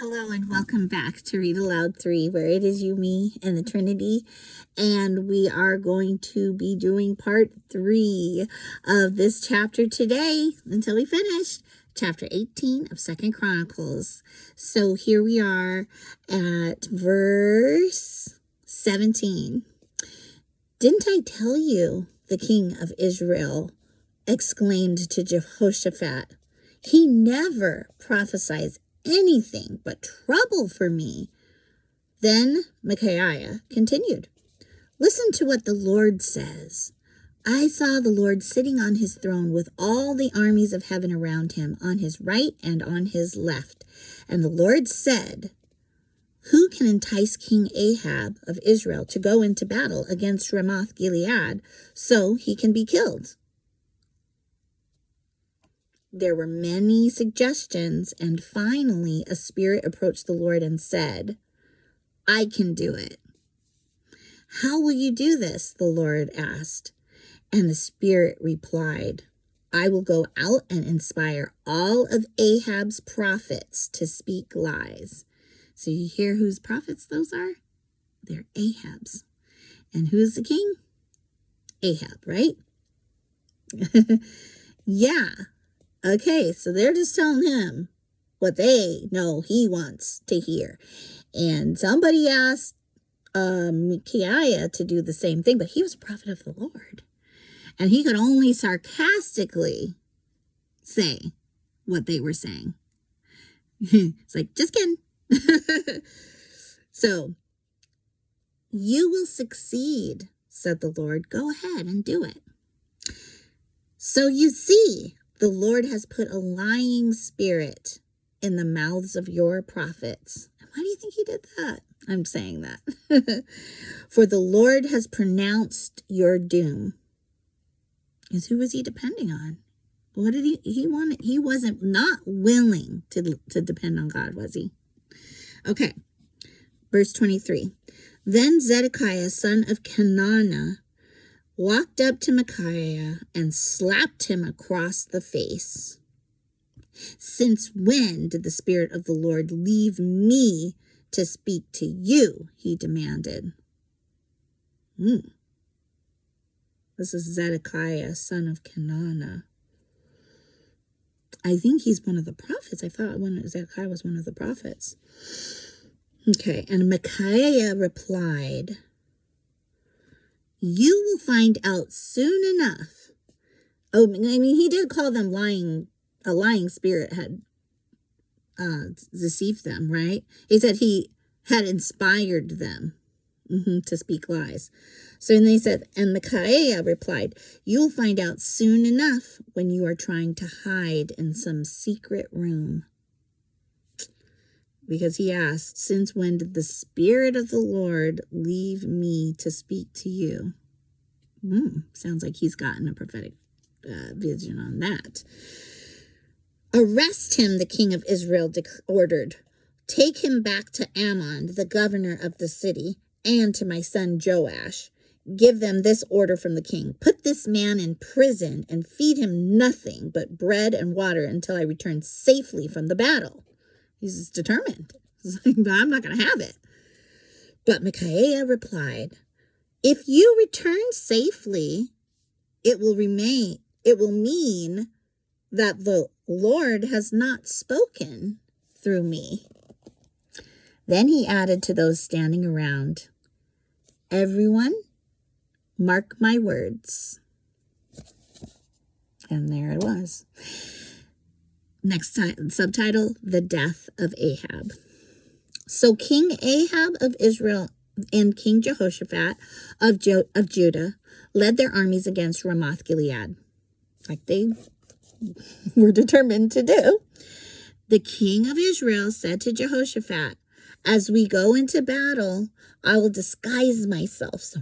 Hello and welcome back to Read Aloud 3, where it is you, me, and the Trinity. And we are going to be doing part 3 of this chapter today until we finish. Chapter 18 of 2nd Chronicles. So here we are at verse 17. Didn't I tell you, the king of Israel exclaimed to Jehoshaphat, he never prophesies anything but trouble for me. Then Micaiah continued, listen to what the Lord says. I saw the Lord sitting on his throne with all the armies of heaven around him, on his right and on his left. And the Lord said, who can entice King Ahab of Israel to go into battle against Ramoth Gilead so he can be killed? There were many suggestions, and finally a spirit approached the Lord and said, I can do it. How will you do this? The Lord asked. And the spirit replied, I will go out and inspire all of Ahab's prophets to speak lies. So you hear whose prophets those are? They're Ahab's. And who's the king? Ahab, right? Yeah. Okay, so they're just telling him what they know he wants to hear. And somebody asked Micaiah to do the same thing, but he was a prophet of the Lord. And he could only sarcastically say what they were saying. It's like, just kidding. So, you will succeed, said the Lord. Go ahead and do it. So you see, the Lord has put a lying spirit in the mouths of your prophets. Why do you think he did that? I'm saying that. For the Lord has pronounced your doom. Because who was he depending on? What did he wanted? He wasn't not willing to depend on God, was he? Okay. Verse 23. Then Zedekiah, son of Kenana, walked up to Micaiah and slapped him across the face. Since when did the Spirit of the Lord leave me to speak to you? He demanded. This is Zedekiah, son of Kenana. I think he's one of the prophets. I thought Zedekiah was one of the prophets. Okay, and Micaiah replied, you will find out soon enough. Oh, I mean, he did call them lying. A lying spirit had deceived them, right? He said he had inspired them to speak lies. So then they said, and Micaiah replied, you'll find out soon enough when you are trying to hide in some secret room. Because he asked, since when did the Spirit of the Lord leave me to speak to you? Sounds like he's gotten a prophetic vision on that. Arrest him, the king of Israel ordered. Take him back to Ammon, the governor of the city, and to my son Joash. Give them this order from the king. Put this man in prison and feed him nothing but bread and water until I return safely from the battle. He's determined. He's like, I'm not going to have it. But Micaiah replied, if you return safely, it will mean that the Lord has not spoken through me. Then he added to those standing around, everyone, mark my words. And there it was. Next subtitle, The Death of Ahab. So King Ahab of Israel and King Jehoshaphat of Judah led their armies against Ramoth Gilead, like they were determined to do. The king of Israel said to Jehoshaphat, as we go into battle, I will disguise myself so